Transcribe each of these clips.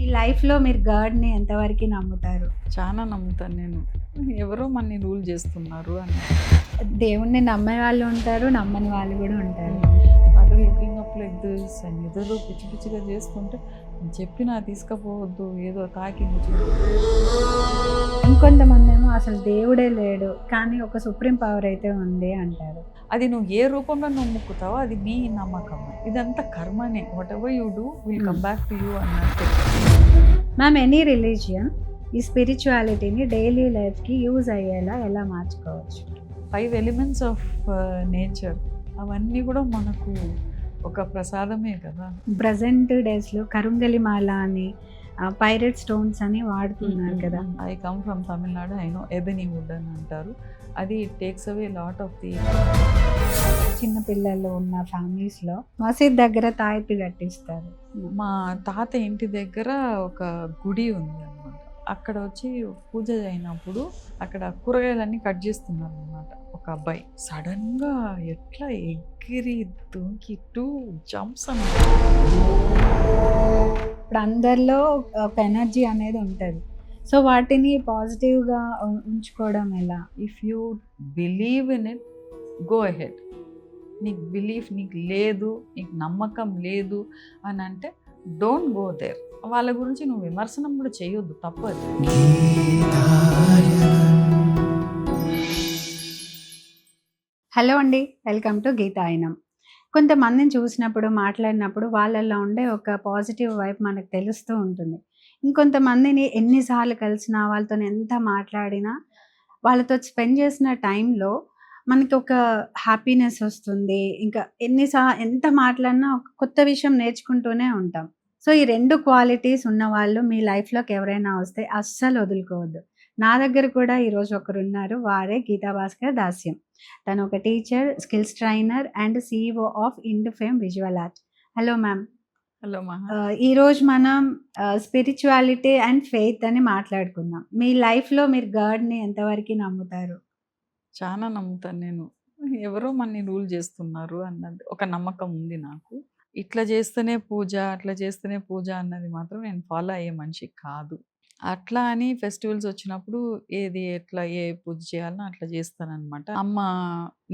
మీ లైఫ్‌లో మీరు గాడ్‌ని ఎంతవరకి నమ్ముతారు? చాలా నమ్ముతాను నేను. ఎవరో మనని రూల్ చేస్తున్నారు అని. దేవుడిని నమ్మే వాళ్ళు ఉంటారు, నమ్మని వాళ్ళు గూడా ఉంటారు. అదే లుకింగ్ అప్ లైక్ దిస్ అని ఏదేదో పిచ్చి పిచ్చిగా చేస్తుంటే చెప్పినా తీసుకపోవద్దు, ఏదో తాకి ఇంకొంతమందేమో అసలు దేవుడే లేడు, కానీ ఒక సుప్రీం పవర్ అయితే ఉంది అంటారు. అది నువ్వు ఏ రూపంలో నువ్వు మొక్కుతావో అది నీ నమ్మకం. ఇదంతా కర్మనే. Whatever you do will come back to you అన్నట్టు. మ్యామ్, ఎనీ రిలీజియన్ ఈ స్పిరిచువాలిటీని డైలీ లైఫ్‌కి యూజ్ అయ్యేలా ఎలా మార్చుకోవచ్చు? 5 ఎలిమెంట్స్ ఆఫ్ నేచర్ అవన్నీ కూడా మనకు ఒక ప్రసాదమే కదా. ప్రెజెంట్ డేస్‌లో కరుంగలి మాల అని, పైరేట్ స్టోన్స్ అని వాడుతున్నారు కదా. I come from Tamil Nadu. I know ebony wood అని అంటారు. అది takes away lot of the. చిన్న పిల్లలు ఉన్న ఫ్యామిలీస్‌లో మసీద్ దగ్గర తాయెత్తు కట్టిస్తారు. మా తాత ఇంటి దగ్గర ఒక గుడి ఉంది అనమాట. అక్కడ వచ్చి పూజ అయినప్పుడు అక్కడ కూరగాయలన్నీ కట్ చేస్తున్నారు అనమాట. ఒక అబ్బాయి సడన్గా ఎట్లా ఎగిరి దుంకి 2 జంప్స్ అన్నమాట. ఇప్పుడు అందరిలో ఒక ఎనర్జీ అనేది ఉంటుంది. సో వాటిని పాజిటివ్‌గా ఉంచుకోవడం ఎలా? If you believe in it, go ahead. నీకు బిలీఫ్ నీకు లేదు, నీకు నమ్మకం లేదు అని అంటే డోంట్ గో దేర్. వాళ్ళ గురించి నువ్వు విమర్శనం కూడా చేయొద్దు, తప్పదు. హలో అండి, వెల్కమ్ టు గీతాయనం. కొంతమందిని చూసినప్పుడు, మాట్లాడినప్పుడు వాళ్ళల్లో ఉండే ఒక పాజిటివ్ వైబ్ మనకు తెలుస్తూ ఉంటుంది. ఇంకొంతమందిని ఎన్నిసార్లు కలిసినా, వాళ్ళతో ఎంత మాట్లాడినా, వాళ్ళతో స్పెండ్ చేసిన టైంలో మనకి ఒక హ్యాపీనెస్ వస్తుంది. ఇంకా ఎంత మాట్లాడినా ఒక కొత్త విషయం నేర్చుకుంటూనే ఉంటాం. సో ఈ 2 క్వాలిటీస్ ఉన్నవాళ్ళు మీ లైఫ్‌లోకి ఎవరైనా వస్తే అస్సలు వదులుకోవద్దు. నా దగ్గర కూడా ఈరోజు ఒకరున్నారు. వారే గీతా భాస్కర్ దాస్యం. తను ఒక teacher, skills trainer and CEO of Indufame visual art. Hello ma'am. Hello Maha. ఈరోజు మనం స్పిరిచువాలిటీ అండ్ ఫెయిత్ అని మాట్లాడుకుందాం. మీ లైఫ్‌లో మీరు గాడ్‌ని ఎంతవరకి నమ్ముతారు? చాలా నమ్ముతాను నేను. ఎవరో మనని రూల్ చేస్తున్నారు అన్నది ఒక నమ్మకం ఉంది నాకు. ఇట్లా చేస్తేనే పూజ, అట్లా చేస్తేనే పూజ అన్నది మాత్రం నేను ఫాలో అయ్యే మనిషి కాదు. అట్లా అని ఫెస్టివల్స్ వచ్చినప్పుడు ఏది ఎట్లా ఏ పూజ చేయాలనో అట్లా చేస్తానన్నమాట. అమ్మ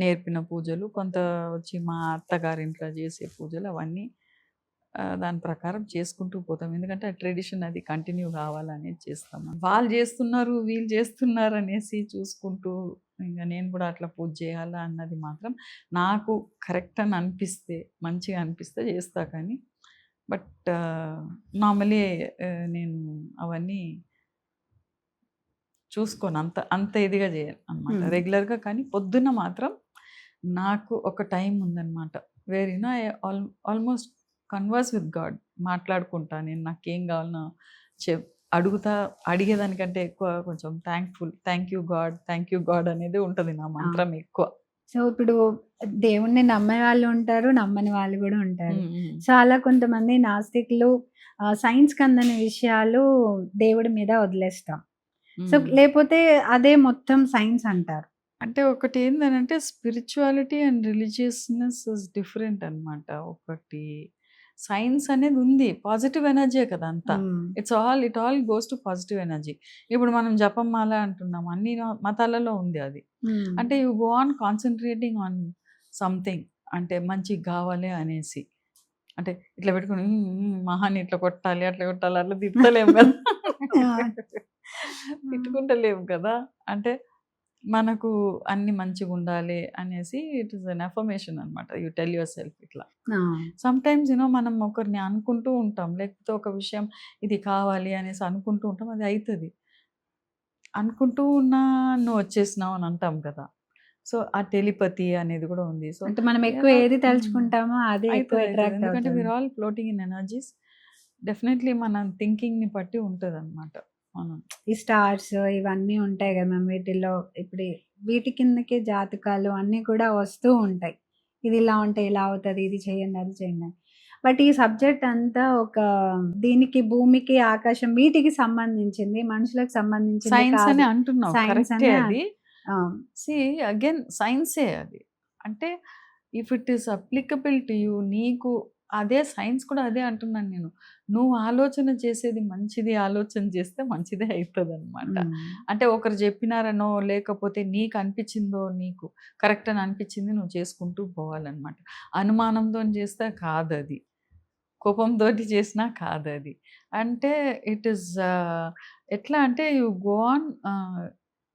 నేర్పిన పూజలు, కొంత వచ్చి మా అత్తగారింట్లో చేసే పూజలు అవన్నీ దాని ప్రకారం చేసుకుంటూ పోతాం. ఎందుకంటే ఆ ట్రెడిషన్ అది కంటిన్యూ కావాలనేది చేస్తాము. వాళ్ళు చేస్తున్నారు, వీళ్ళు చేస్తున్నారు అనేసి చూసుకుంటూ ఇంక నేను కూడా అట్లా పూజ చేయాలా అన్నది మాత్రం నాకు కరెక్ట్ అని అనిపిస్తే, మంచిగా అనిపిస్తే చేస్తా. కానీ బట్ నార్మలీ నేను అవన్నీ చూసుకోను, అంత అంత ఇదిగా చేయను అనమాట రెగ్యులర్గా. కానీ పొద్దున్న మాత్రం నాకు ఒక టైం ఉందన్నమాట. Where you know I almost converse with God. మాట్లాడుకుంటా నేను, నాకేం కావాలనో అడుగుతా. అడిగేదానికంటే ఎక్కువ కొంచెం థ్యాంక్ యూ గాడ్ అనేది ఉంటుంది నా మంత్రం ఎక్కువ. సో ఇప్పుడు దేవుణ్ణి నమ్మే వాళ్ళు ఉంటారు, నమ్మని వాళ్ళు కూడా ఉంటారు. సో అలా కొంతమంది నాస్తికులు సైన్స్‌కి అందని విషయాలు దేవుడి మీద వదిలేస్తాం. సో లేకపోతే అదే మొత్తం సైన్స్ అంటారు. అంటే ఒకటి ఏందనంటే స్పిరిచువాలిటీ అండ్ రిలీజియస్‌నెస్ ఇస్ డిఫరెంట్ అనమాట. ఒకటి సైన్స్ అనేది ఉంది. పాజిటివ్ ఎనర్జీయే కదా అంతా. It all goes to positive energy. ఇప్పుడు మనం జపమాల అంటున్నాం. అన్ని మతాలలో ఉంది అది. అంటే you go on concentrating on something. అంటే మంచిగా కావాలి అనేసి. అంటే ఇట్లా పెట్టుకొని మహాని ఇట్లా కొట్టాలి, అట్లా కొట్టాలి, అట్లా తిట్టలేము కదా. తిట్టుకుంటలేము కదా. అంటే మనకు అన్ని మంచిగా ఉండాలి అనేసి ఇట్ ఈస్ అన్ అఫర్మేషన్ అనమాట. యూ టెల్ యువర్ సెల్ఫ్ ఇట్లా. సమ్‌టైమ్స్ మనం ఒకరిని అనుకుంటూ ఉంటాం. లేకపోతే ఒక విషయం ఇది కావాలి అనేసి అనుకుంటూ ఉంటాం. అది అయితది. అనుకుంటూ ఉన్నా నువ్వు వచ్చేసినావు అని అంటాం కదా. సో ఆ టెలిపతి అనేది కూడా ఉంది. సో అంటే మనం ఎక్కువ ఏది తలుచుకుంటామో అదే ఎక్కువ అట్రాక్ట్ అవుతుంది. ఎందుకంటే we are all floating in energies. Definitely మన థింకింగ్‌ని బట్టి ఉంటదన్నమాట. ఈ స్టార్స్ ఇవన్నీ ఉంటాయి కదా మ్యామ్. వీటిల్లో ఇప్పుడు వీటి కిందకే జాతకాలు అన్నీ కూడా వస్తూ ఉంటాయి. ఇది ఇలా ఉంటే ఇలా అవుతుంది, ఇది చేయండి, అది చేయండి. బట్ ఈ సబ్జెక్ట్ అంతా ఒక దీనికి భూమికి, ఆకాశం వీటికి సంబంధించింది, మనుషులకు సంబంధించింది సైన్స్ అని కాదు. అంటున్నావు. సైన్స్ కరెక్టే అనే అది. సీ అగైన్ సైన్సే అది. అంటే if it is applicable to you, నీకు అదే సైన్స్ కూడా అదే అంటున్నాను నేను. నువ్వు ఆలోచన చేసేది మంచిది ఆలోచన చేస్తే మంచిదే అయితదనమాట. హ్మ్. అంటే ఒకరు చెప్పినారనో, లేకపోతే నీకు అనిపించిందో నీకు కరెక్ట్ అని అనిపించింది నువ్వు చేసుకుంటూ పోవాలనమాట. అనుమానంతోని చేస్తే కాదది. కోపంతోటి చేసినా కాదది. అంటే ఇట్ ఈస్ ఎట్లా అంటే you go on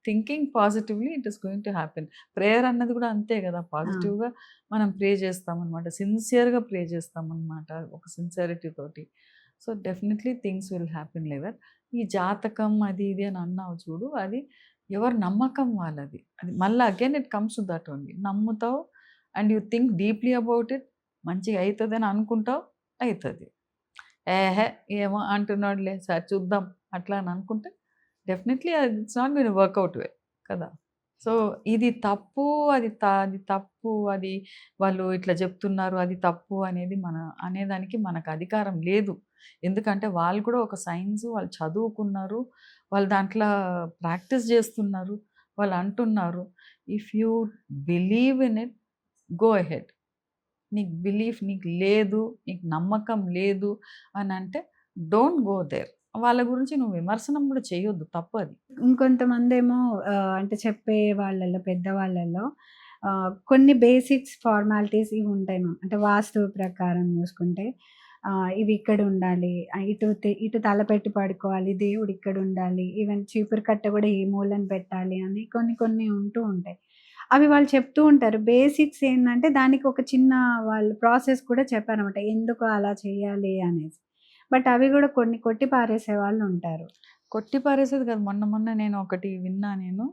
thinking positively it is going to happen. Prayer అన్నది కూడా అంతే గదా! ఆ! పాజిటివ్‌గా మనం ప్రే చేస్తామనమాట. సిన్సియర్‌గా ప్రే చేస్తామనమాట. ఒక సిన్సియారిటీ తోటి. So, definitely things will happen లేవర్. ఈ జాతకం అది ఇది అని అన్నావు చూడు, అది ఎవరి నమ్మకం వాళ్ళది. అది మళ్ళా again it comes to that only. నమ్ముతావు and you think deeply about it. మంచిగా అయితదని అనుకుంటావు, అయితది. ఏహే! ఏమో అంటున్నాడులే సరే చూద్దాం అట్లా అని అనుకుంటే డెఫినెట్‌లీ అది ఇట్స్ నాట్ గోయిన్ వర్కౌట్ వే కదా! సో, ఇది తప్పు, అది తప్పు, అది వాళ్ళు ఇట్లా చెప్తున్నారు, అది తప్పు అనేది అనేదానికి మనకు అధికారం లేదు. ఎందుకంటే వాళ్ళు కూడా ఒక సైన్స్ వాళ్ళు చదువుకున్నారు. వాళ్ళు దాంట్లో ప్రాక్టీస్ చేస్తున్నారు. వాళ్ళు అంటున్నారు. If you believe in it go ahead. నీకు బిలీఫ్ నీకు లేదు, నీకు నమ్మకం లేదు అనంటే డోంట్ గో దేర్. వాళ్ళ గురించి నువ్వు విమర్శనం కూడా చేయొద్దు. తప్పది. ఇంకొంతమందేమో అంటే చెప్పే వాళ్ళలో పెద్దవాళ్ళలో కొన్ని బేసిక్స్ ఫార్మాలిటీస్ ఇవి ఉంటాయి మ్యామ్. అంటే వాస్తు ప్రకారం చూసుకుంటే ఇవి ఇక్కడ ఉండాలి. ఇటు తల పెట్టి పడుకోవాలి. దేవుడు ఇక్కడ ఉండాలి. ఈవెన్ చీపురు కట్ట కూడా ఈ మూలన పెట్టాలి అని కొన్ని కొన్ని ఉంటూ ఉంటాయి. అవి వాళ్ళు చెప్తూ ఉంటారు. బేసిక్స్ ఏందంటే దానికి ఒక చిన్న వాళ్ళు ప్రాసెస్ కూడా చెప్పారన్నమాట. ఎందుకు అలా చేయాలి అనేసి. బట్ అవి కూడా కొన్ని కొట్టి పారేసే వాళ్ళు ఉంటారు. కొట్టి పారేసేది కాదు. మొన్న మొన్న నేను ఒకటి విన్నా నేను.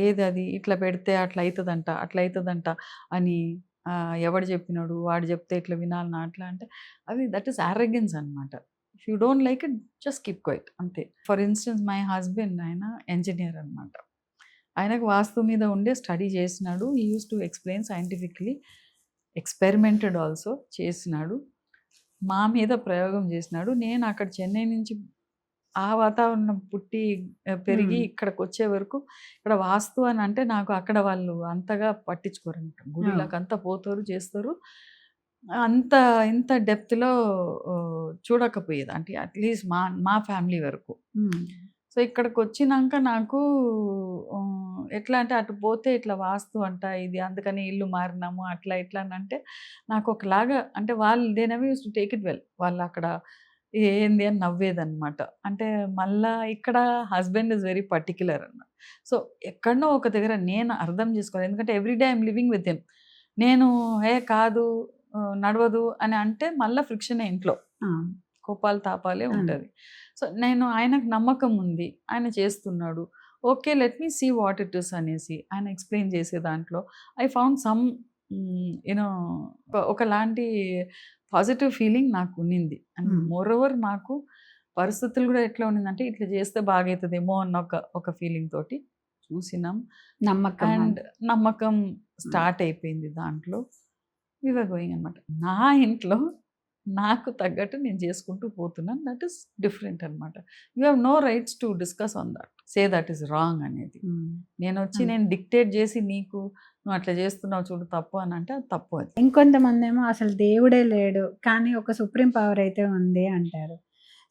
ఏదది ఇట్లా పెడితే అట్లా అయితదంట, అట్లా అయితదంట అని ఎవడు చెప్పినోడు, వాడు చెప్తే ఇట్లా వినాలనా అట్లా అంటే అది దట్ ఈస్ యారగెన్స్ అనమాట. If you don't like it just keep quiet అంతే. ఫర్ ఇన్‌స్టెన్స్ మై హస్బెండ్ ఆయన ఇంజినీర్ అనమాట. ఆయనకు వాస్తు మీద ఉండే స్టడీ చేసినాడు. He used to explain scientifically. Experimented also చేసినాడు. మా మీద ప్రయోగం చేసినాడు. నేను అక్కడ చెన్నై నుంచి ఆ వాతావరణం పుట్టి పెరిగి హ్మ్. ఇక్కడికొచ్చే వరకు ఇక్కడ వాస్తు అని అంటే నాకు అక్కడ వాళ్ళు అంతగా పట్టించుకోరనమాట. ఆ! గుడిలకంతా పోతారు, చేస్తారు. అంత ఇంత డెప్త్‌లో చూడకపోయేది. అంటే అట్‌లీస్ట్ మా మా ఫ్యామిలీ వరకు. హ్మ్. సో, ఇక్కడికొచ్చినంక నాకు ఎట్లా అంటే అటు పోతే ఇట్లా వాస్తు అంట ఇది అందుకని ఇల్లు మారినాము అట్లా ఇట్లా అనంటే నాకు ఒకలాగా అంటే వాళ్ళు they never used to take it well. వాళ్ళక్కడ ఏంది అని నవ్వేదనమాట. అంటే మళ్ళా ఇక్కడ హస్బెండ్ ఈస్ వెరీ పర్టిక్యులర్ అన్నమాట. సో, ఎక్కడనో ఒక దగ్గర నేను అర్థం చేసుకోవాలి. ఎందుకంటే every day I am living with him. నేను ఏ కాదు నడవదు అని అంటే మళ్ళా ఫ్రిక్షనే ఇంట్లో. ఆ! కోపాలు, తాపాలే అవును. ఉంటది. సో, నేను ఆయనకు నమ్మకం ఉంది. ఆయన చేస్తున్నాడు. Okay. Let me see what it is అనేసి ఆయన ఎక్స్‌ప్లెయిన్ చేసే దాంట్లో I found some you know ఒకలాంటి పాజిటివ్ ఫీలింగ్ నాకున్నింది. And hmm. మోర్ ఓవర్ నాకు పరిస్థితులు గూడా ఎట్లా ఉండిందంటే ఇట్లా చేస్తే బాగైతదేమో అన్న ఒక ఫీలింగ్ తోటి చూసినాం. నమ్మకం అండ్ అది. నమ్మకం హ్మ్. స్టార్ట్ అయిపోయింది దాంట్లో. వి వర్ గోయింగ్ అనమాట. నా ఇంట్లో నాకు తగ్గట్టు నేను చేసుకుంటూ పోతున్నాను. దట్ ఈస్ డిఫరెంట్ అనమాట. You have no rights to discuss on that. Say that is wrong అనేది. హ్మ్. నేనొచ్చి అంతే. నేను డిక్టేట్ చేసి నీకు నువ్వు అట్లా చేస్తున్నావు చూడు తప్పు అని అంటే అది తప్పు అది. ఇంకొంతమందేమో అసలు దేవుడే లేడు. కానీ ఒక సుప్రీం పవర్ అయితే ఉంది అంటారు.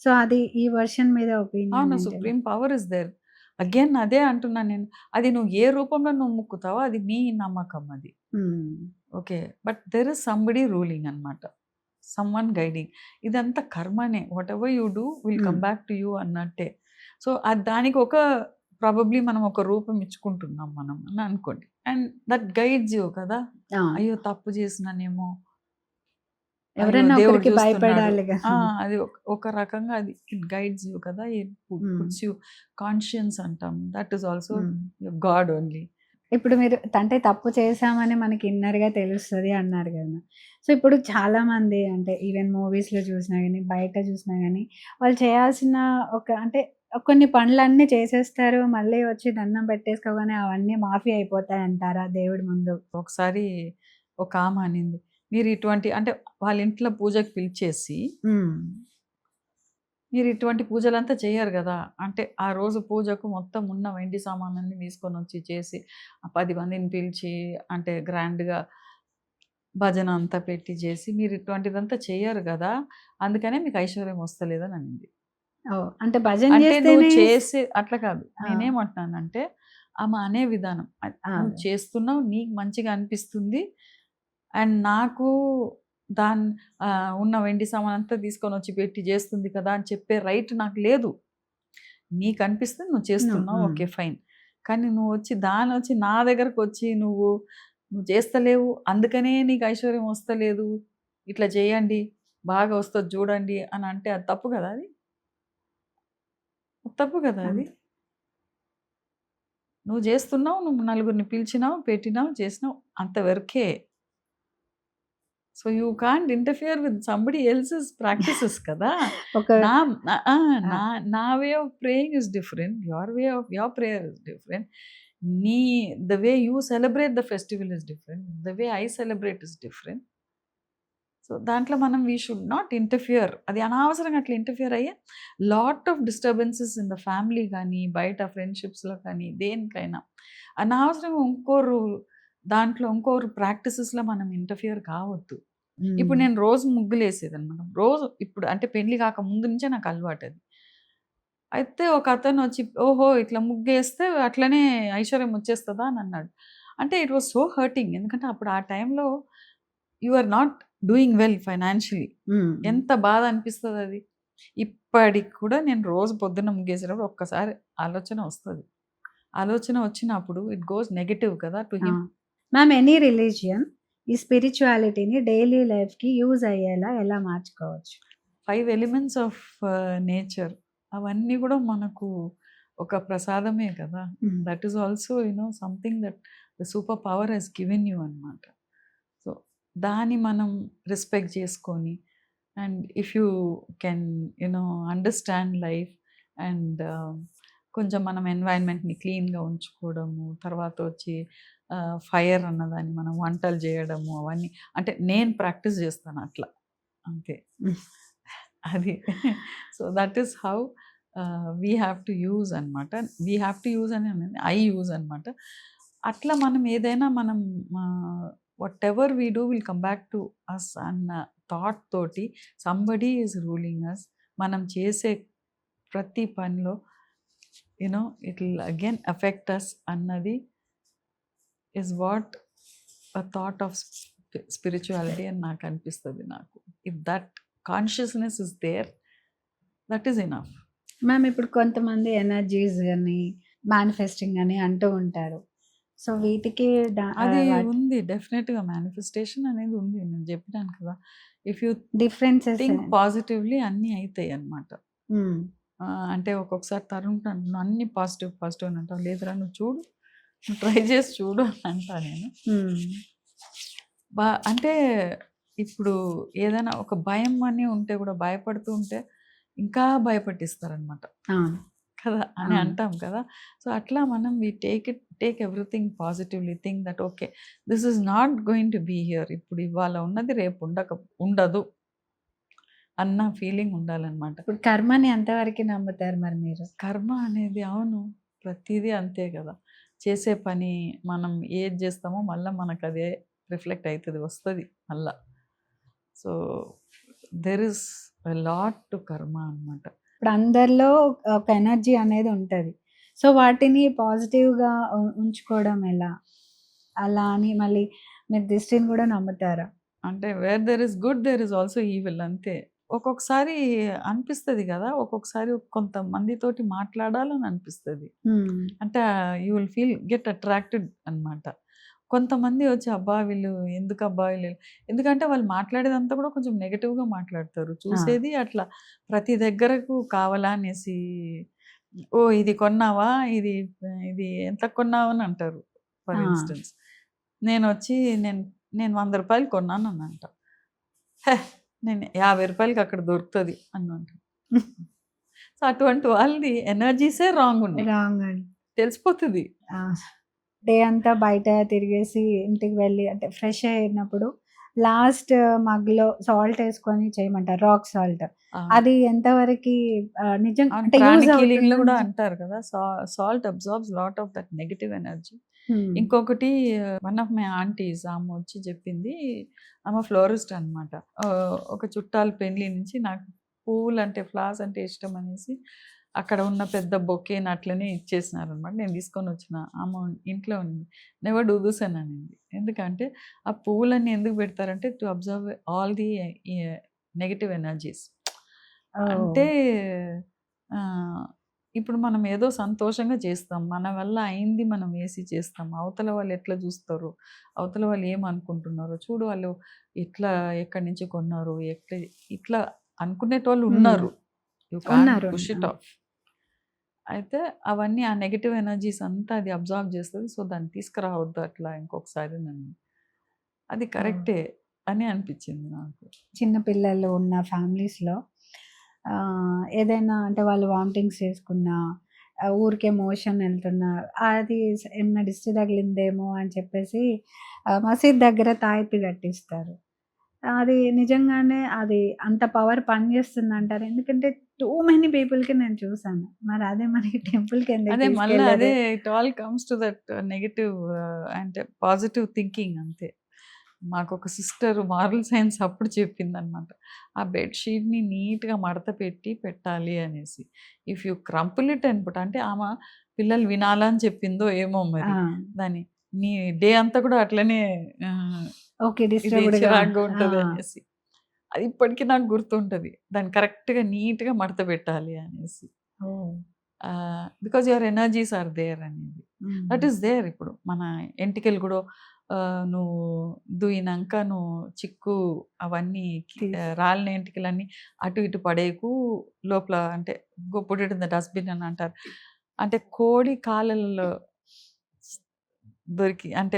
సో, అది ఈ వెర్షన్ మీద ఒపీనియన్ అవును. ఏంటి ma'am? Supreme power is there. Again అదే అంటున్నాను నేను. అది నువ్వు ఏ రూపంలో నువ్వు మొక్కుతావో అది నీ నమ్మకం అది. Hmm. Okay. But there is somebody ruling అనమాట. Someone guiding. ఇదంతా కర్మనే. Whatever you do will hmm. Come back to you అన్నట్టే. సో, దానికి ఒక ప్రాబబ్లీ మనం ఒక రూపం ఇచ్చుకుంటున్నాం మనం అని అనుకోండి. అండ్ దట్ గైడ్స్ యూ కదా! ఆ! అయ్యో! తప్పు చేసినానేమో, అయ్యో! ఎవరైనా దేవుడు ఒకరికి చూస్తున్నాడు. భయపడాలి ఆ! గదా! అది ఒక రకంగా అది ఇట్ గైడ్స్ యూ కదా! ఇట్ హ్మ్. పుట్స్ యూ కాన్షియన్స్ అంటాం. దట్ ఈస్ ఆల్సో హ్మ్. God only. ఇప్పుడు మీరు అంటే తప్పు చేశామని మనకి ఇన్నర్‌గా తెలుస్తది అన్నారు గదా! సో, ఇప్పుడు చాలామంది అంటే ఈవెన్ మూవీస్‌లో చూసినా గాని, బయట చూసినా గాని, వాళ్ళు చేయాల్సిన అంటే కొన్ని పనులన్నీ చేసేస్తారు. మళ్ళీ వచ్చి దండం పెట్టేసుకోగానే అవన్నీ మాఫీ అయిపోతాయంటారా దేవుడి ముందు? ఒకసారి ఒకామె అనింది. మీరు ఇటువంటి అంటే వాళ్ళ ఇంట్లో పూజకి పిలిచేసి హ్మ్. మీరు ఇటువంటి పూజలంతా చెయ్యరు గదా! అంటే ఆ రోజు పూజకు మొత్తం ఉన్న వెండి సామాన్లన్నీ తీసుకొనొచ్చి చేసి, ఆ 10 మందిని పిలిచి అంటే గ్రాండ్‌గా భజన అంతా పెట్టి చేసి మీరు ఇటువంటిదంతా చెయ్యరు కదా, అందుకనే మీకు ఐశ్వర్యం వస్తలేదని అనింది. ఓహ్! అంటే భజన అంటే నువ్వు చేస్తేనే చేసే అట్లా కాదు. ఆ! నేనేమంటున్నానంటే ఆమె అనే విధానం. నువ్వు అదే. చేస్తున్నావు, నీకు మంచిగా అనిపిస్తుంది. అండ్ నాకు దాన్ ఉన్న వెండి సామానంతా తీసుకొనొచ్చి పెట్టి చేస్తుంది కదా అని చెప్పే రైట్ నాకు లేదు. నీకనిపిస్తుంది నువ్వు చేస్తున్నావు. హ్మ్. ఓకే. ఫైన్. కానీ నువ్వొచ్చి దానొచ్చి నా దగ్గరకొచ్చి నువ్వు చేస్తలేవు. అందుకనే నీకు ఐశ్వర్యం వస్తలేదు. ఇట్లా చేయండి. బాగా వస్తది చూడండి అని అంటే అది తప్పు కదా అది? తప్పు కదా అది? అంతే. నువ్వు చేస్తున్నావు. నువ్వు నలుగురిని పిలిచినావు, పెట్టినావు, చేసినావు అంతవరకే. So, you can't interfere with somebody else's practices కదా! ఒక నా ఆ! ఆ! నా నా way of praying is different. Your way of your prayer is different. నీ the way you celebrate the festival is different. The way I celebrate is different. So, దాంట్లో మనం వి షుడ్ నాట్ ఇంటర్ఫియర్. అది అనవసరంగా అట్లా interfere అయ్యే lot of disturbances in the family గానీ, బయట ఫ్రెండ్‌షిప్స్‌లో కానీ, దేనికైనా. అనవసరంగా ఇంకోరు ప్రాక్టీసెస్‌లో మనం ఇంటర్ఫియర్ కావద్దు. ఇప్పుడు హ్మ్. నేను రోజు ముగ్గులేసేదనమాట. రోజు ఇప్పుడు అంటే పెళ్లి కాక ముందు నుంచే నాకు అలవాటది. అయితే ఒకతనొచ్చి, "ఓహో! ఇట్లా ముగ్గేస్తే అట్లనే ఐశ్వర్యం వచ్చేస్తదా?" అని అన్నాడు. అంటే ఇట్ వాస్ సో హర్టింగ్. ఎందుకంటే అప్పుడు ఆ టైంలో you are not doing well financially. Hmm. ఎంత బాధ అనిపిస్తదది. ఇప్పటికి కూడా నేను రోజు పొద్దున్న ముగ్గేసేటప్పుడు ఒక్కసారి ఆలోచన వస్తది. ఆలోచన వచ్చినప్పుడు ఇట్ గోస్ నెగెటివ్ కదా టు ఆ! హిమ్. మ్యామ్ ఎనీ రిలీజియన్ ఈ స్పిరిచువాలిటీని డైలీ లైఫ్‌కి యూజ్ అయ్యేలా ఎలా మార్చుకోవచ్చు? 5 ఎలిమెంట్స్ ఆఫ్ నేచర్ అవన్నీ గూడా మనకు ఒక ప్రసాదమే కదా! హ్మ్. That is also something that the super power has given you అనమాట. సో, దాన్ని మనం రెస్పెక్ట్ చేసుకొని and if you can understand life and కొంచెం మనం ఎన్వైర్న్‌మెంట్‌ని క్లీన్‌గా ఉంచుకోవడము, తర్వాత వచ్చి ఫైర్ అన్నదాన్ని మనం వంటలు జేయడము అవన్నీ అంటే నేను ప్రాక్టీస్ జేస్తాను అట్లా. అంతే. హ్మ్. అది. So, that is how we have to use అనమాట. వీ హ్యావ్ టు యూజ్ అని అనను. ఐ యూజ్ అనమాట. అట్లా మనం ఏదైనా మనం whatever we do will come back to us అన్న థాట్ తోటి సంబడీ ఈజ్ రూలింగ్ అస్. మనం చేసే ప్రతి పనిలో it will again affect us అన్నది is what a thought of spirituality అని నాకు అనిపిస్తది నాకు. If that consciousness is there that is enough. Ma'am ఇప్పుడు కొంతమంది ఎనర్జీస్ అని, మేనిఫెస్టింగ్ అని అంటూ ఉంటారు. సో వీటికి అది వాటి ఉంది. డెఫినెట్‌గా మేనిఫెస్టేషన్ అనేది ఉంది. నేను జెప్పినాను కదా! If you differences think positively అన్నీ అయితాయన్నమాట. హ్మ్. అంటే ఒక్కొక్కసారి తరుణ్ నువ్వు అన్నీ పాజిటివ్, పాజిటివ్ అని అంటావు. లేదురా నువ్వు చూడు. నువ్వు ట్రై చేసి చూడు అని అంటా నేను. హ్మ్. అంటే ఇప్పుడు ఏదైనా ఒక భయం అని ఉంటే కూడా భయపడుతూ ఉంటే ఇంకా భయపెట్టిస్తారనమాట. అవును. కదా! అని అవును. అంటాం కదా! సో, అట్లా మనం take everything positively think that okay. This is not going to be here. ఇప్పుడు ఇవాళ ఉన్నది రేపు ఉండదు అన్న ఫీలింగ్ ఉండాలనమాట. ఇప్పుడు కర్మని ఎంతవరకి నమ్ముతారు మరి మీరు? కర్మ అనేది అవును. ప్రతీదీ అంతే కదా! చేసే పని మనం ఏది చేస్తామో మళ్ళా మనకదే రిఫ్లెక్ట్ అయితది. వస్తది మళ్ళా. So, there is a lot to karma అనమాట. ఇప్పుడు అందరిలో ఒక ఎనర్జీ అనేది ఉంటది. సో వాటిని పాజిటివ్‌గా ఉంచుకోవడం ఎలా? అలా అని మళ్ళీ మీరు దిష్టిని గూడా నమ్ముతారా? అంటే where there is good there is also evil అంతే. ఒక్కొక్కసారి అనిపిస్తది గదా! ఒక్కొక్కసారి కొంతమందితోటి మాట్లాడాలని అనిపిస్తది. హ్మ్. అంటే యూ విల్ గెట్ అట్రాక్టెడ్ అనమాట. కొంతమంది వచ్చి అబ్బా! వీళ్ళు ఎందుకబ్బా! వీళ్ళు ఎందుకంటే వాళ్ళు మాట్లాడేదంతా కూడా కొంచెం నెగెటివ్‌గా మాట్లాడతారు. ఆ! చూసేది అట్లా ప్రతి దగ్గరకు కావాలా అనేసి ఓహ్! ఇది కొన్నావా? ఇది ఇది ఎంతకు కొన్నావు అని అంటారు. ఆ! ఫర్ ఇన్‌స్టెన్స్ నేనొచ్చి నేను నేను రూ. 100 కొన్నాను అని అంటా. హే! నేను రూ. 50కి అక్కడ దొరుకుతది అని అంటా. సో, అటువంటి వాళ్ళది ఎనర్జీసే రాంగ్ ఉన్నాయి. రాంగ్ అండి. తెలిసిపోతది. ఆ! డే అంతా బయట తిరిగేసి ఇంటికి వెళ్ళి అంటే ఫ్రెష్ అయినప్పుడు లాస్ట్ మగ్‌లో సాల్ట్ ఏసుకొని చేయమంటారు. Rock salt. అవును. అది ఎంతవరకి నిజం అవును. అంటే యూజ్ ప్రాణిక్ హీలింగ్‌లో అవుతుందా గూడా నిజం? అంటారు కదా! Salt absorbs lot of that negative energy. ఇంకొకటి వన్ ఆఫ్ మై ఆంటీస్ ఆమె వచ్చి చెప్పింది. ఆమె ఫ్లోరిస్ట్ అనమాట. ఒక చుట్టాల పెళ్లి నుంచి నాకు పువ్వులంటే, ఫ్లవర్స్ అంటే ఇష్టం అనేసి అక్కడ ఉన్న పెద్ద బొకేని అట్లనే ఇచ్చేసినారనమాట. నేను తీసుకొనొచ్చిన. ఆమె ఇంట్లో ఉంది. నెవర్ డూ దిస్ అని అనింది. ఎందుకంటే ఆ పువ్వులన్నీ ఎందుకు పెడతారంటే to observe all the negative energies. అంటే ఆహ్, ఇప్పుడు మనం ఏదో సంతోషంగా చేస్తాం. మన వల్ల అయింది మనం వేసి చేస్తాం. అవతల వాళ్ళు ఎట్లా చూస్తారో, అవతల వాళ్ళు ఏమనుకుంటున్నారో, చూడు వాళ్ళు ఎట్లా ఎక్కడి నుంచి కొన్నారో, ఇట్లా అనుకునేటోళ్ళు ఉన్నారు. యూ కాంట్ ఉన్నారు. Push it of. అయితే అవన్నీ ఆ నెగెటివ్ ఎనర్జీస్ అంతా అది అబ్జార్బ్ చేస్తది. సో, దాన్ని తీసుకురావద్దు అట్లా ఇంకొకసారి నన్ను. అది కరెక్టే అని అనిపించింది నాకు. చిన్న పిల్లలు ఉన్న ఫ్యామిలీస్‌లో ఏదైనా అంటే వాళ్ళు వామిటింగ్స్ చేసుకున్నా, ఊరికే మోషన్ ఎళ్తున్నా, అది ఏమన్నా దిష్టి తగిలిందేమో అని చెప్పేసి మసీద్ దగ్గర తాయెత్తు కట్టిస్తారు. అది నిజంగానే అది అంత పవర్ పనిచేస్తుందంటారా? ఎందుకంటే టూ మెనీ పీపుల్‌కి నేను చూసాను. మరి అదే మనకి టెంపుల్‌కి ఎందుకు అదే మళ్ళా తీసుకెళ్లరు? అదే it all comes to that negative అంటే పాజిటివ్ థింకింగ్ అంతే. మాకొక సిస్టర్ మారల్ సైన్స్ అప్పుడు చెప్పిందనమాట. ఆ బెడ్‌షీట్‌ని నీట్‌గా మడత పెట్టి పెట్టాలి అనేసి. If you crumple it and put అంటే ఆమె పిల్లలు వినాలని చెప్పిందో ఏమో ఆ! మరి. దాన్ని నీ డే అంతా కూడా అట్లనే ఆహ్, ఓకే. ఇది డిస్టర్బ్‌డ్‌గా. చిరాకుగా ఆ! ఉంటది అనేసి. అది ఇప్పటికి నాకు గుర్తుంటది. దాన్ని కరెక్ట్‌గా నీట్‌గా మడత పెట్టాలి అనేసి. Oh! Because your energies are there అనేది. హ్మ్. దట్ ఈస్ దేర్ ఇప్పుడు. మన ఎంటికలు కూడా నువ్వు దువ్వినంక నువ్వు చిక్కు అవన్నీ తీసి రాలిన ఎంటికలన్నీ అటు ఇటు పడేయకు. లోపల అంటే go put it in the dustbin అని అంటారు. అంటే కోడి కాళ్ళలో దొరికి అంటే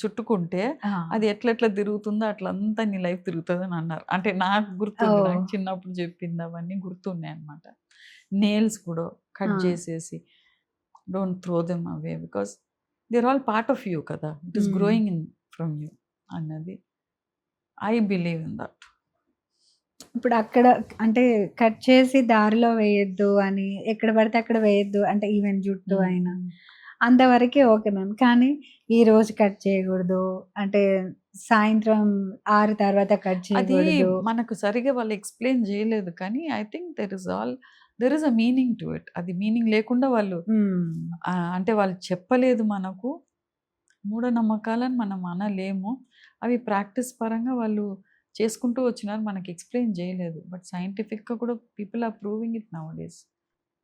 చుట్టుకుంటే ఆ! అది ఎట్లెట్లా తిరుగుతుందో అట్లంతా నీ లైఫ్ తిరుగుతదని అన్నారు. అంటే నాకు గుర్తుంది. ఓహ్! నాకు చిన్నప్పుడు చెప్పింది అవన్నీ గుర్తున్నాయన్నమాట. నెయిల్స్ కూడా ఆ! కట్ చేసేసి don't throw them away because they are all part of you కదా! It is hmm. Growing in from you అన్నది. I believe in that. ఇప్పుడు అక్కడ అంటే కట్ చేసి దారిలో వేయొద్దు అని ఎక్కడ పడితే అక్కడ వేయొద్దు. అంటే ఈవెన్ జుట్టు హ్మ్. అయినా హ్మ్. అంతవరకే ఓకే మ్యామ్. కానీ ఈరోజు కట్ చేయకూడదు. అంటే సాయంత్రం 6 తర్వాత కట్ అది చేయకూడదు. మనకు సరిగ్గా వాళ్ళు ఎక్స్‌ప్లెయిన్ చేయలేదు కానీ I think there is a meaning to it. అది మీనింగ్ లేకుండా వాళ్ళు హ్మ్. అంటే వాళ్ళు చెప్పలేదు మనకు. మూఢనమ్మకాలని మనం అనలేము. అవి ప్రాక్టీస్ పరంగా వాళ్ళు చేసుకుంటూ వచ్చినారు. మనకి ఎక్స్‌ప్లెయిన్ చేయలేదు. బట్ సైంటిఫిక్‌గా కూడా people are proving it nowadays.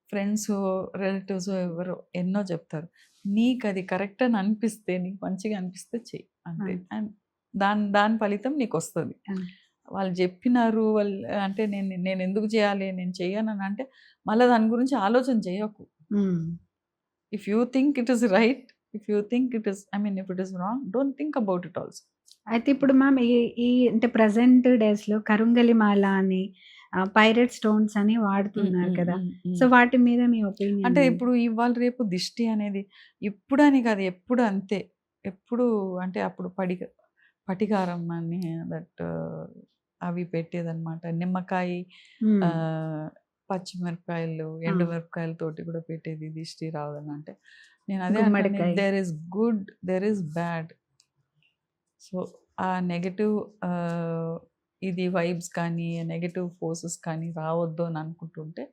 ఫ్రెండ్సో, రిలేటివ్సో ఎవరో ఎన్నో చెప్తారు. నీకది కరెక్ట్ అని అనిపిస్తే, నీకు మంచిగా అనిపిస్తే చెయ్యి అంతే. అంతే. అండ్ దాని దాని ఫలితం నీకొస్తది. అంతే. వాళ్ళు చెప్పినారు అంటే నేనెందుకు చేయాలి? నేను చెయ్యనని అంటే మళ్ళా దాని గురించి ఆలోచన చేయకు. హ్మ్. If you think it is right, if you think it is if it is wrong, don't think about it also. అయితే ఇప్పుడు మ్యామ్ ఈ ఈ అంటే ప్రెజెంట్ డేస్‌లో కరుంగలి మాల అని పైరెట్ స్టోన్స్ అని హ్మ్. వాడుతున్నారు హ్మ్. కదా! హ్మ్. సో, హ్మ్. వాటి మీద మీ ఒపీనియన్ అంటే ఏంటి? ఇప్పుడు ఇవాళ రేపు దిష్టి అనేది ఇప్పుడని కాదు ఎప్పుడు అంతే. ఎప్పుడు అంటే అప్పుడు పటికారం అని దట్ అవి పెట్టేదనమాట. నిమ్మకాయ, హ్మ్. పచ్చిమిరపకాయలు, ఆ! ఎండుమిరపకాయలతోటి కూడా పెట్టేది దిష్టి రావడం అంటే. నేను అదే అంటాను గుమ్మడికాయ. There is good, there is bad. So, ఆ నెగెటివ్ ఇది వైబ్స్ కానీ, నెగెటివ్ ఫోర్సెస్ కానీ రావద్దు అని అనుకుంటుంటే,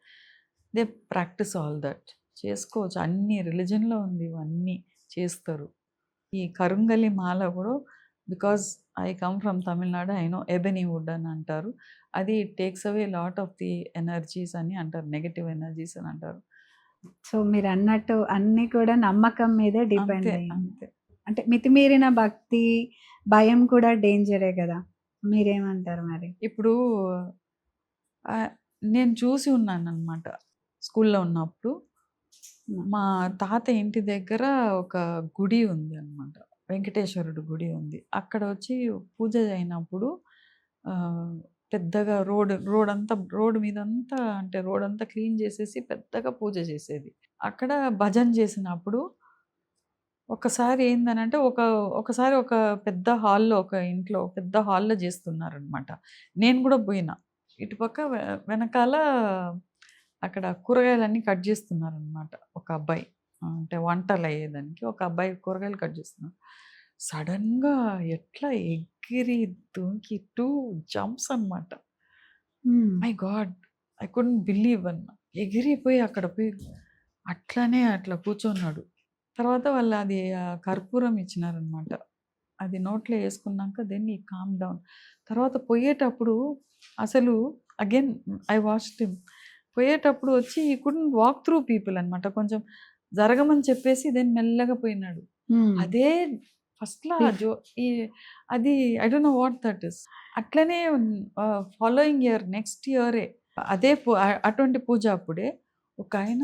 దే ప్రాక్టీస్ ఆల్ దట్. చేసుకోవచ్చు. అన్ని రిలిజన్‌లో ఉంది ఇవన్నీ చేస్తారు. ఈ కరుంగలి మాల కూడా because I come from Tamil Nadu. I know ebony wood అని అంటారు. అది takes away lot of the energies అని అంటారు. నెగెటివ్ ఎనర్జీస్ అని అంటారు. సో, మీరన్నట్టు అన్నీ కూడా నమ్మకం మీదే అంతే. డిపెండ్ అయ్యింది. అంతే. అంటే మితిమీరిన భక్తి, భయం కూడా డేంజరే గదా! మీరేమంటారు మరి? ఇప్పుడు ఆహ్, నేను చూసి ఉన్నాననమాట. స్కూల్‌లో ఉన్నప్పుడు. హ్మ్. మా తాతయ్య ఇంటి దగ్గర ఒక గుడి ఉంది అనమాట. వెంకటేశ్వరుడు గుడి ఉంది. అక్కడ వచ్చి పూజ అయినప్పుడు ఆహ్, పెద్దగా రోడ్ మీదంతా అంటే రోడంతా క్లీన్ చేసేసి పెద్దగా పూజ చేసేది. అక్కడ భజన చేసినప్పుడు ఒకసారి ఏందనంటే ఒకసారి ఒక పెద్ద హాల్‌లో ఒక ఇంట్లో పెద్ద హాల్‌లో చేస్తున్నారనమాట. నేను గూడా బోయినా. ఇటుపక్క వెనకాల అక్కడ కూరగాయలన్నీ కట్ జేస్తున్నారనమాట ఒక అబ్బాయి. అంటే వంటలయ్యేదానికి. ఒక అబ్బాయి కూరగాయలు కట్ చేస్తున్నాడు. సడెన్‌గా ఎట్లా ఎగిరి దుంకి 2 జంప్స్ అనమాట. Hmm. My god! I couldn't believe ఎగిరిపోయి అక్కడ పోయి అట్లనే అట్లా కూర్చున్నాడు. తర్వాత వాళ్ళు అది కర్పూరం ఇచ్చినారనమాట. అది నోట్లో యేసుకున్నాక దెన్ హి కామ్ డౌన్. తర్వాత పోయేటప్పుడు అసలు అగైన్ ఐ వాచ్డ్ హిమ్. పోయేటప్పుడు వచ్చి హి కుడెంట్ వాక్ త్రూ పీపుల్ అనమాట. కొంచెం జరగమని చెప్పేసి దెన్ మెల్లగా పోయినాడు. హ్మ్. అదే ఫస్ట్‌లా పిక్ ఈ అది I don't know what that is. అట్లనే ఫాలోయింగ్ ఇయర్ నెక్స్ట్ ఇయరే అదే అటువంటి పూజ అప్పుడే ఒకాయన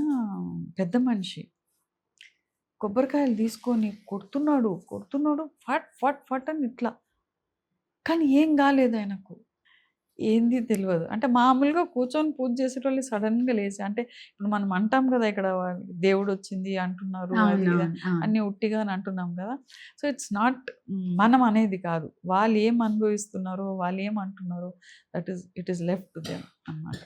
పెద్ద మనిషి కొబ్బరికాయలు తీసుకొని కొడుతున్నాడు, కొడుతున్నాడు ఫట్ ఫట్ ఫట్ అని ఇట్లా. కానీ ఏం కాలేదు ఆయనకు. ఏంది తెలవదు. అంటే మామూలుగా కూర్చొని పూజ చేసేటోళ్ళు సడెన్‌గా లేసి అంటే ఇప్పుడు మనం అంటాం కదా! ఇక్కడ దేవుడొచ్చింది అంటున్నారు. అది ఇది అవునవును. ఆ! అన్నీ ఉట్టిగా అని అంటున్నాం కదా! సో, ఇట్స్ నాట్ మనం అనేది కాదు. వాళ్ళు ఏం అనుభవిస్తున్నారో, వాళ్ళు ఏం అంటున్నారో it is left to them అన్నమాట.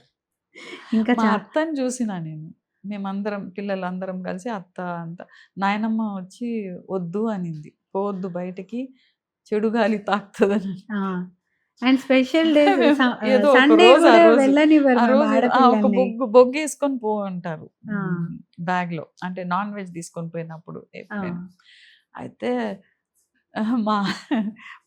ఇంకా మా అత్తని చూసినా నేను. మేమందరం పిల్లలందరం కలిసి అత్త అంతా. నాయనమ్మ వచ్చి "వద్దు" అనింది. "పోవద్దు బయటికి. చెడు గాలి తాకుతదని." ఆ! అండ్ స్పెషల్ డేస్ ఏదో ఒక సండే రోజు ఆ గూడా రోజు వెళ్ళనివ్వరు ఆ మ్యామ్ రోజు ఒక ఆడపిల్లల్ని. బొగ్గేసుకొని పో అంటారు. ఆ! బ్యాగ్‌లో. అంటే నాన్ వెజ్ తీసుకొని పోయినప్పుడు ఆ! ఎప్పుడైనా. అయితే మా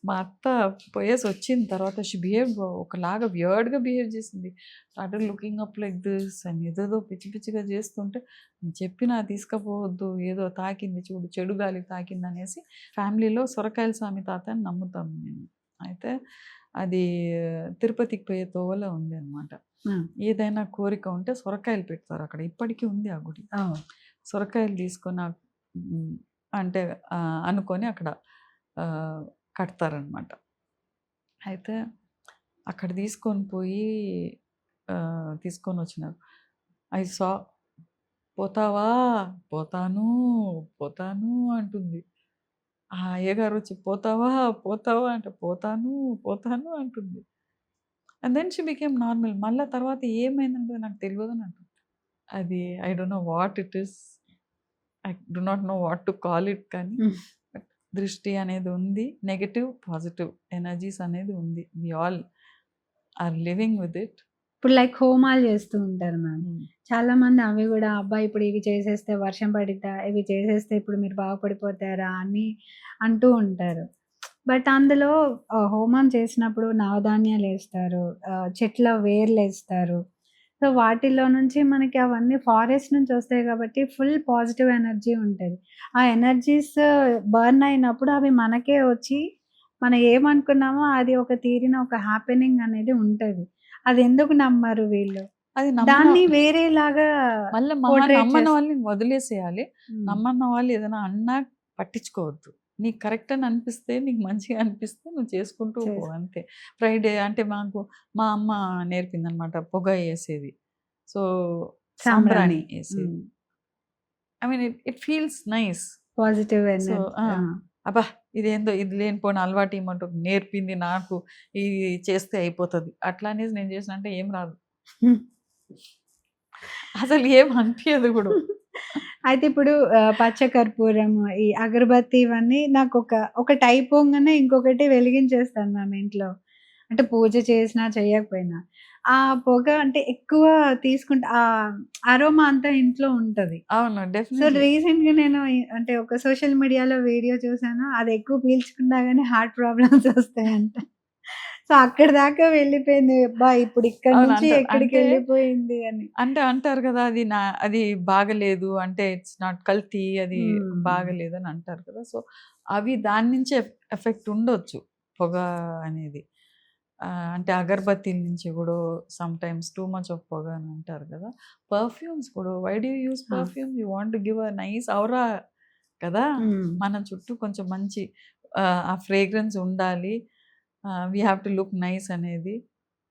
మా అత్త పోయేసొచ్చిన తర్వాత షీ బిహేవ్డ్ ఒకలాగా వియర్డ్‌గా బిహేవ్ చేసింది. Started looking up like this అని ఏదేదో పిచ్చి పిచ్చిగా చేస్తుంటే నేను చెప్పినా తీసుకపోవద్దు ఏదో తాకింది చూడు చెడు గాలి తాకిందనేసి ఫ్యామిలీలో సొరకాయల స్వామి తాత అని నమ్ముతాం మేము. అయితే అది తిరుపతికి పోయే తోవలో ఉందనమాట. హ్మ్. ఏదైనా కోరిక ఉంటే సొరకాయలు పెడతారు అక్కడ. ఇప్పటికి ఉంది ఆ గుడి. ఓహ్! సొరకాయలు తీసుకొని హ్మ్. అంటే అనుకోని అక్కడ ఆహ్, కడతారనమాట. అయితే అక్కడ తీసుకొని పోయి తీసుకొనొచ్చినారు. ఐ సా "పోతావా? పోతాను, పోతాను" అంటుంది. ఆ అయ్యగారొచ్చి "పోతావా? పోతావా?" అంటే "పోతాను, పోతాను" అంటుంది. And then she became normal. మళ్ళా తర్వాత ఏమైందనేది నాకు తెలవదని అంటుంది. అది I don't know what it is. I do not know what to call it కానీ హ్మ్. బట్ దృష్టి అనేది ఉంది. నెగెటివ్, పాజిటివ్ ఎనర్జీస్ అనేది ఉంది. We all are living with it. ఇప్పుడు లైక్ హోమాలు చేస్తూ ఉంటారు మ్యామ్. హ్మ్. చాలామంది అవి గూడా అబ్బా! ఇప్పుడు ఇవి చేసేస్తే వర్షం పడిద్దా? ఇవి చేసేస్తే ఇప్పుడు మీరు బాగుపడిపోతారా? అని అంటూ ఉంటారు. బట్ అందులో హోమం చేసినప్పుడు నవధాన్యాలేస్తారు. చెట్ల వేర్లేస్తారు. సో, వాటిలో నుంచి మనకి అవన్నీ ఫారెస్ట్ నుంచి వస్తాయి కాబట్టి ఫుల్ పాజిటివ్ ఎనర్జీ ఉంటది. ఆ ఎనర్జీస్ బర్న్ అయినప్పుడు అవి మనకే వచ్చి మనం ఏమనుకున్నామో అది ఒక తీరిన ఒక హ్యాపెనింగ్ అనేది ఉంటది. అదెందుకు నమ్మరు వీళ్ళు? అది నమ్మన దాన్ని వేరేలాగా మళ్ళా పోర్ట్రేట్ నమ్మని చేస్ వాళ్ళని వదిలేసేయాలి. హ్మ్. నమ్మన్న వాళ్ళు ఏదైనా అన్నా పట్టించుకోవద్దు. నీకు కరెక్ట్ అని అనిపిస్తే, నీకు మంచిగా అనిపిస్తే నువ్వు చేసుకుంటూ పో చేస్ అంతే. ఫ్రైడే అంటే మా అమ్మ నేర్పిందనమాట. పొగ యేసేది. సో, సాంబ్రాణి. సాంబ్రాణి యేసేది. హ్మ్. I mean it feels nice. Positive so energy. ఆ! ఆ! అబ్బా! ఇదేందో ఇది లేనిపోని అలవాటు ఈమంటూ నేర్పింది నాకు. ఇది చేస్తే అయిపోతది. అట్లా అనేసి నేను చేసినా అంటే ఏం రాదు. అసలు ఏం అనిపియదు గూడా. అయితే ఇప్పుడు పచ్చ కర్పూరం, ఈ అగరబత్తి ఇవన్నీ ఒకటి అయిపోంగానే ఇంకొకటి వెలిగించేస్తాను మ్యామ్ ఇంట్లో. అంటే పూజ చేసినా, చేయకపోయినా. ఆ పొగ అంటే ఎక్కువ తీసుకుంటే అరోమా అంతా ఇంట్లో ఉంటది. అవును. So, definitely. రీసెంట్‌గా నేను అంటే ఒక సోషల్ మీడియాలో వీడియో చూసాను. అది ఎక్కువ పీల్చుకున్నా గాని హార్ట్ ప్రాబ్లమ్స్ వస్తాయంట. సో, అక్కడి దాకా వెళ్ళిపోయింది. అబ్బా! ఇప్పుడు ఇక్కడి అవును. నుంచి అంటారు. ఎక్కడికెళ్ళిపోయింది అని. అంటే అంటారు గదా! అది బాగలేదు. అంటే ఇట్స్ నాట్ కల్తీ అది హ్మ్. బాగలేదని అంటారు కదా! సో, అవి దాని నుంచే ఎఫెక్ట్ ఉండొచ్చు. పొగ అనేది. అంటే అగరబత్తీల నుంచి గూడా సమ్‌టైమ్స్ టూ మచ్ ఆఫ్ పొగ అని అంటారు కదా! పర్ఫ్యూమ్స్ కూడా why do you use ah! Perfume? You want to give a nice aura కదా! హ్మ్. మన చుట్టూ కొంచెం మంచి ఆ ఫ్రేగ్రెన్స్ ఉండాలి. We have to look nice అనేది.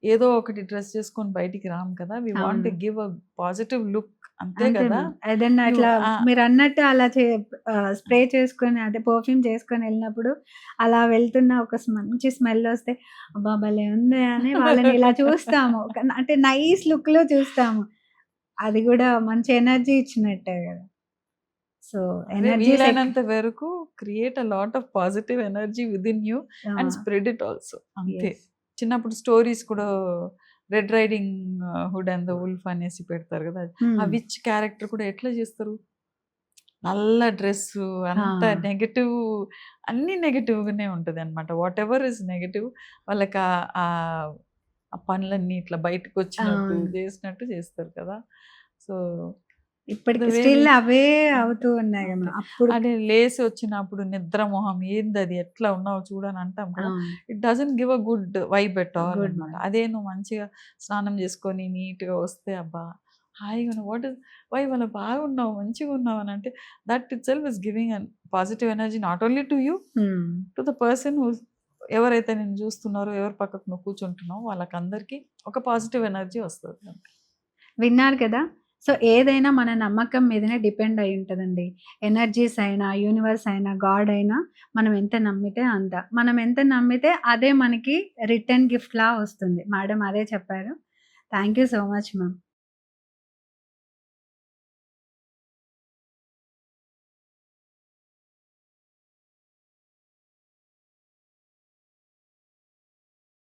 ఏదో ఒకటి డ్రెస్ చేసుకొని బయటికి రాము కదా! వి వాంట్ అవును. To give a positive look అంతే అంతే గదా! మ్యామ్. ఏదన్నా నువ్వు అట్లా మీరన్నట్టు అలా స్ప్రే చేసుకొని అంటే పర్ఫ్యూమ్ చేసుకొనెళ్ళినప్పుడు అలా వెళ్తున్న ఒక మంచి స్మెల్లొస్తే అబ్బా! భలే ఉంది అని వాళ్ళని ఇలా చూస్తాము. అంటే నైస్ లుక్‌లో చూస్తాము. అది గూడా మంచి ఎనర్జీ ఇచ్చినట్టే గదా! సో అదే ఎనర్జీస్ వీలైనంత వరకు create a lot of positive energy within you and spread it also. అంతే. చిన్నప్పుడు స్టోరీస్ కూడా red riding hood and the wolf అనేసి పెడతారు కదా. ఆ విచ్ క్యారెక్టర్ కూడా ఎట్లా చేస్తారు, నల్ల డ్రెస్, అంత నెగటివ్, అన్ని నెగటివ్ గానే ఉంటది అనమాట. వాట్ ఎవర్ ఇస్ నెగటివ్ వాళ్ళకి ఆ పనులన్నీ ఇట్లా బయటకు వచ్చినట్టు చేసినట్టు చేస్తారు కదా. సో ఇప్పటికి స్టిల్ అవే అవుతూ ఉన్నాయి కదా. అప్పుడు అదే లేసి వచ్చినప్పుడు నిద్ర మొహం ఏంది అది ఎట్లా ఉన్నావు చూడని అంటాం కదా. It doesn't give a good vibe at all అనమాట. అదే నువ్వు మంచిగా స్నానం చేసుకొని నీట్గా వస్తే అబ్బా హాయిగా వాట్ ఇస్ వై వాళ్ళ బాగున్నావు మంచిగా ఉన్నావు అని అంటే that it self is giving an positive energy not only to you, to the person who ఎవరైతే నేను చూస్తున్నారో, ఎవరి పక్కకు నువ్వు కూర్చుంటున్నావు వాళ్ళకందరికీ ఒక పాజిటివ్ ఎనర్జీ వస్తుంది. విన్నారు కదా. సో ఏదైనా మన నమ్మకం మీదనే డిపెండ్ అయి ఉంటుందండి. ఎనర్జీస్ అయినా, యూనివర్స్ అయినా, గాడ్ అయినా మనం ఎంత నమ్మితే అంత. మనం ఎంత నమ్మితే అదే మనకి రిటర్న్ గిఫ్ట్‌లా వస్తుంది. మేడం అదే చెప్పారు. Thank you so much ma'am.